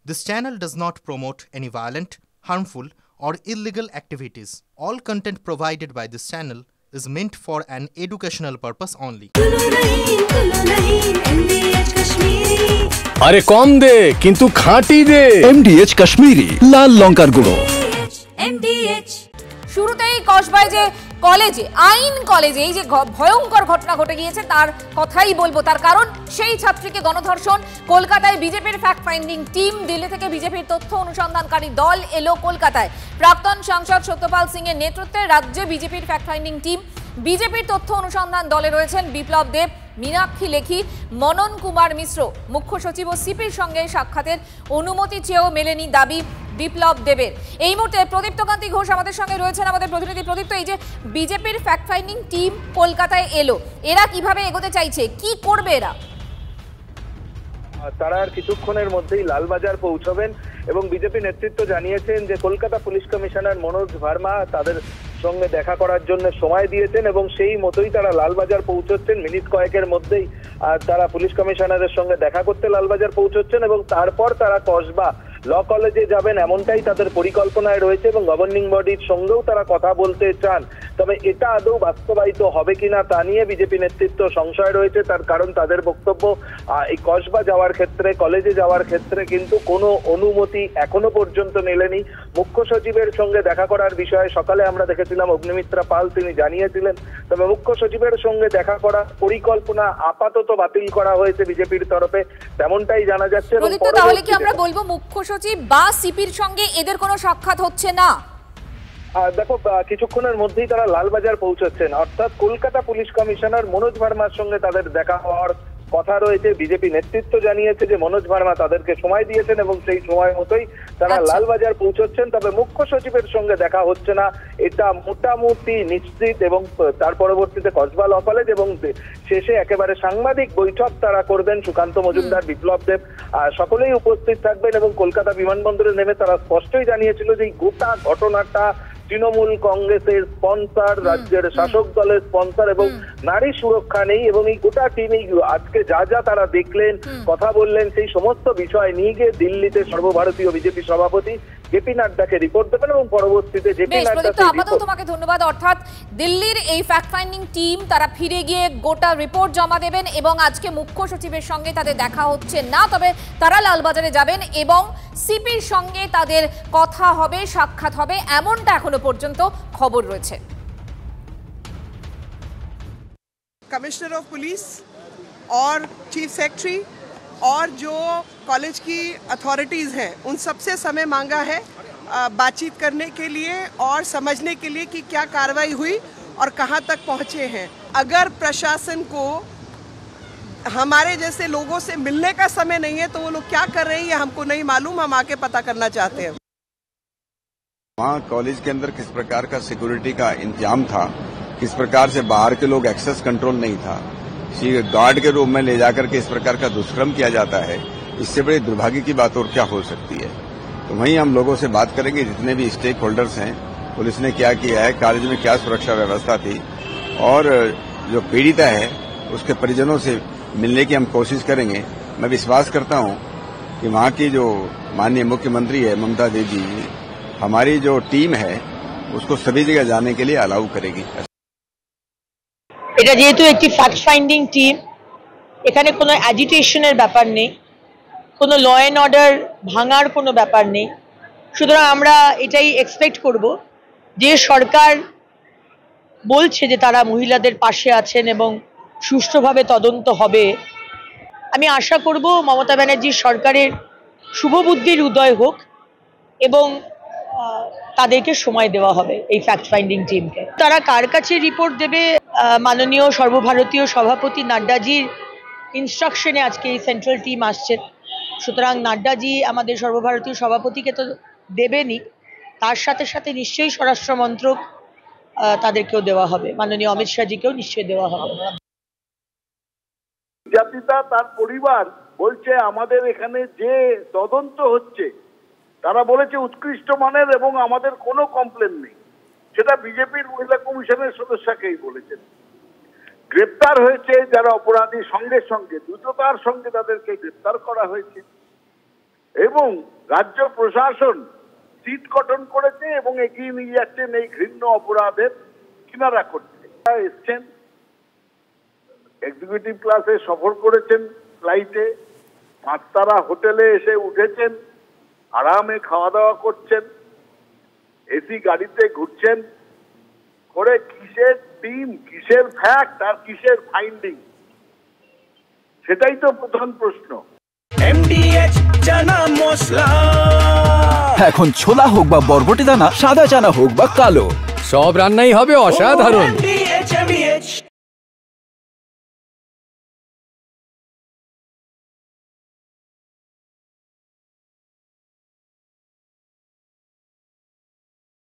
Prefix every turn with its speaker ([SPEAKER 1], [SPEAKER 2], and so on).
[SPEAKER 1] This channel does not promote any violent, harmful, or illegal activities. All content provided by this channel is meant for an educational purpose only.
[SPEAKER 2] আরে কম দে কিন্তু খাঁটি দে।
[SPEAKER 3] MDH Kashmiri লাল লঙ্কার গুঁড়ো।
[SPEAKER 4] MDH শুরুতেই কসবায় যে কলেজে আইন কলেজে এই যে ভয়ঙ্কর ঘটনা ঘটে গিয়েছে তার কথাই বলবো। তার কারণ সেই ছাত্রীকে গণধর্ষণ। কলকাতায় বিজেপির ফ্যাক্ট ফাইন্ডিং টিম, দিল্লি থেকে বিজেপির তথ্য অনুসন্ধানকারী দল এলো কলকাতায়। প্রাক্তন সাংসদ সত্যপাল সিং এর নেতৃত্বে রাজ্যে বিজেপির ফ্যাক্ট ফাইন্ডিং টিম। বিজেপির তথ্য অনুসন্ধান দলে রয়েছেন বিপ্লব দেব, মীনাক্ষী লেখি, মনন কুমার মিশ্র। মুখ্য সচিব ও সিপির সঙ্গে সাক্ষাতের অনুমতি চেয়েও মেলেনি দাবি বিপ্লব দেবের। এই মুহূর্তে প্রদীপ্তকান্তি ঘোষ আমাদের সঙ্গে রয়েছেন, আমাদের প্রতিনিধি। প্রদীপ্ত, এই যে বিজেপির ফ্যাক্ট ফাইন্ডিং টিম কলকাতায় এলো, এরা কিভাবে এগোতে চাইছে, কি করবে এরা?
[SPEAKER 5] তারা আর কিছুক্ষণের মধ্যেই লালবাজার পৌঁছবেন এবং বিজেপি নেতৃত্ব জানিয়েছেন যে কলকাতা পুলিশ কমিশনার মনোজ ভার্মা তাদের সঙ্গে দেখা করার জন্য সময় দিয়েছেন এবং সেই মতোই তারা লালবাজার পৌঁছচ্ছেন। মিনিট কয়েকের মধ্যেই তারা পুলিশ কমিশনারের সঙ্গে দেখা করতে লালবাজার পৌঁছচ্ছেন এবং তারপর তারা কসবা ল কলেজে যাবেন, এমনটাই তাদের পরিকল্পনায় রয়েছে এবং গভর্নিং বডির সঙ্গেও তারা কথা বলতে চান। তবে এটা আদৌ বাস্তবায়িত হবে কিনা তা নিয়ে বিজেপি নেতৃত্ব সংশয় রয়েছে। তার কারণ তাদের বক্তব্য, এই কসবা যাওয়ার ক্ষেত্রে, কলেজে যাওয়ার ক্ষেত্রে কিন্তু কোনো অনুমতি এখনো পর্যন্ত মেলেনি। মুখ্য সচিবের সঙ্গে দেখা করার বিষয়ে সকালে আমরা দেখেছিলাম অগ্নিমিত্রা পাল তিনি জানিয়েছিলেন, তবে মুখ্য সচিবের সঙ্গে দেখা করার পরিকল্পনা আপাতত বাতিল করা হয়েছে বিজেপির তরফে, তেমনটাই জানা যাচ্ছে।
[SPEAKER 4] তাহলে কি আমরা বলবো মুখ্য সচিব বা সিপির সঙ্গে এদের কোনো সাক্ষাৎ হচ্ছে না?
[SPEAKER 5] দেখো, কিছুক্ষণের মধ্যেই তারা লালবাজার পৌঁছচ্ছেন, অর্থাৎ কলকাতা পুলিশ কমিশনার মনোজ ভার্মার সঙ্গে তাদের দেখা হওয়ার কথা রয়েছে। বিজেপি নেতৃত্ব জানিয়েছে যে মনোজ ভার্মা তাদেরকে সময় দিয়েছেন এবং সেই সময় মতোই তারা লালবাজার পৌঁছচ্ছেন। তবে মুখ্য সচিবের সঙ্গে দেখা হচ্ছে না এটা মোটামুটি নিশ্চিত এবং তার পরবর্তীতে কসবা ল কলেজ এবং শেষে একেবারে সাংবাদিক বৈঠক তারা করবেন। সুকান্ত মজুমদার, বিপ্লব দেব সকলেই উপস্থিত থাকবেন এবং কলকাতা বিমানবন্দরে নেমে তারা স্পষ্টই জানিয়েছিল যে এই গোটা ঘটনাটা তৃণমূল কংগ্রেসের স্পন্সর, রাজ্যের শাসক দলের স্পন্সর এবং নারী সুরক্ষা নেই এবং এই গোটা টিমই আজকে যা যা তারা দেখলেন, কথা বললেন, সেই সমস্ত বিষয় নিয়ে গিয়ে দিল্লিতে সর্বভারতীয় বিজেপি সভাপতি জেপি নাড্ডাকে রিপোর্ট দেবেন এবং পরবর্তীতে জেপি নাড্ডা।
[SPEAKER 4] আপাতত তোমাকে ধন্যবাদ। অর্থাৎ দিল্লির এই ফ্যাক্ট ফাইন্ডিং টিম তারা ফিরে গিয়ে গোটা রিপোর্ট জমা দেবেন এবং আজকে মুখ্য সচিবের সঙ্গে তাদের দেখা হচ্ছে না, তবে তারা লালবাজারে যাবেন এবং সিপির সঙ্গে তাদের কথা হবে, সাক্ষাৎ হবে, এমনটা এখনো পর্যন্ত খবর রয়েছে।
[SPEAKER 6] कमिश्नर ऑफ पुलिस और चीफ सेक्रेटरी और जो कॉलेज की अथॉरिटीज़ हैं उन सबसे समय मांगा है बातचीत करने के लिए और समझने के लिए कि क्या कार्रवाई हुई और कहां तक पहुंचे हैं। अगर प्रशासन को हमारे जैसे लोगों से मिलने का समय नहीं है तो वो लोग क्या कर रहे हैं ये हमको नहीं मालूम, हम आके पता करना चाहते हैं।
[SPEAKER 7] वहाँ कॉलेज के अंदर किस प्रकार का सिक्योरिटी का इंतजाम था, किस प्रकार से बाहर के लोग एक्सेस कंट्रोल नहीं था, गार्ड के रूप में ले जाकर के इस प्रकार का दुष्कर्म किया जाता है, इससे बड़ी दुर्भाग्य की बात और क्या हो सकती है। तो वहीं हम लोगों से बात करेंगे, जितने भी स्टेक होल्डर्स हैं, पुलिस ने क्या किया है, कॉलेज में क्या सुरक्षा व्यवस्था थी और जो पीड़िता है उसके परिजनों से मिलने की हम कोशिश करेंगे। मैं विश्वास करता हूं कि वहां की जो माननीय मुख्यमंत्री है ममता देवी जी, हमारी जो टीम है उसको सभी जगह जाने के लिए अलाउ करेगी।
[SPEAKER 8] এটা যেহেতু একটি ফ্যাক্ট ফাইন্ডিং টিম, এখানে কোনো অ্যাজিটেশনের ব্যাপার নেই, কোনো ল অ্যান্ড অর্ডার ভাঙার কোনো ব্যাপার নেই। সুতরাং আমরা এটাই এক্সপেক্ট করব যে সরকার বলছে যে তারা মহিলাদের পাশে আছেন এবং সুষ্ঠুভাবে তদন্ত হবে। আমি আশা করব মমতা ব্যানার্জির সরকারের শুভবুদ্ধির উদয় হোক এবং তাদেরকে সময় দেওয়া হবে এই ফ্যাক্ট ফাইন্ডিং টিমকে। তারা কার কাছে রিপোর্ট দেবে, মাননীয় সর্বভারতীয় সভাপতি নাড্ডাজির ইনস্ট্রাকশনে আজকে এই সেন্ট্রাল টিম আসছে। সুতরাং নাড্ডাজি আমাদের সর্বভারতীয় সভাপতিকে তো দেবেনই, তার সাথে সাথে নিশ্চয়ই স্বরাষ্ট্র মন্ত্রক তাদেরকেও দেওয়া হবে, মাননীয় অমিত শাহজিকেও নিশ্চয়ই দেওয়া হবে।
[SPEAKER 9] জাতিতা তার পরিবার বলছে আমাদের এখানে যে তদন্ত হচ্ছে তারা বলেছে উৎকৃষ্ট মানের এবং আমাদের কোনো কমপ্লেন নেই। সেটা বিজেপির মহিলা কমিশনের সদস্যকেই বলেছেন। গ্রেপ্তার হয়েছে যারা অপরাধী, সঙ্গে সঙ্গে দ্রুততার সঙ্গে তাদেরকে গ্রেপ্তার করা হয়েছে। এবং রাজ্য প্রশাসন সিট গঠন করেছে এবং এগিয়ে নিয়ে যাচ্ছেন এই ঘৃণ্য অপরাধের কিনারা করতে। এসছেন, এক্সিকিউটিভ ক্লাসে সফর করেছেন, ফ্লাইটে 5 তারা হোটেলে এসে উঠেছেন, আরামে খাওয়া দাওয়া করছেন, এসি গাড়িতে ঘুরছেন, করে কিসের টিম, কিসের ফ্যাক্ট আর কিসের ফাইন্ডিং, সেটাই তো প্রধান প্রশ্ন।
[SPEAKER 2] MDH চানা মশলা,
[SPEAKER 3] এখন ছোলা হোক বা বরবটি দানা, সাদা চানা হোক বা কালো,
[SPEAKER 2] সব রান্নাই হবে অসাধারণ।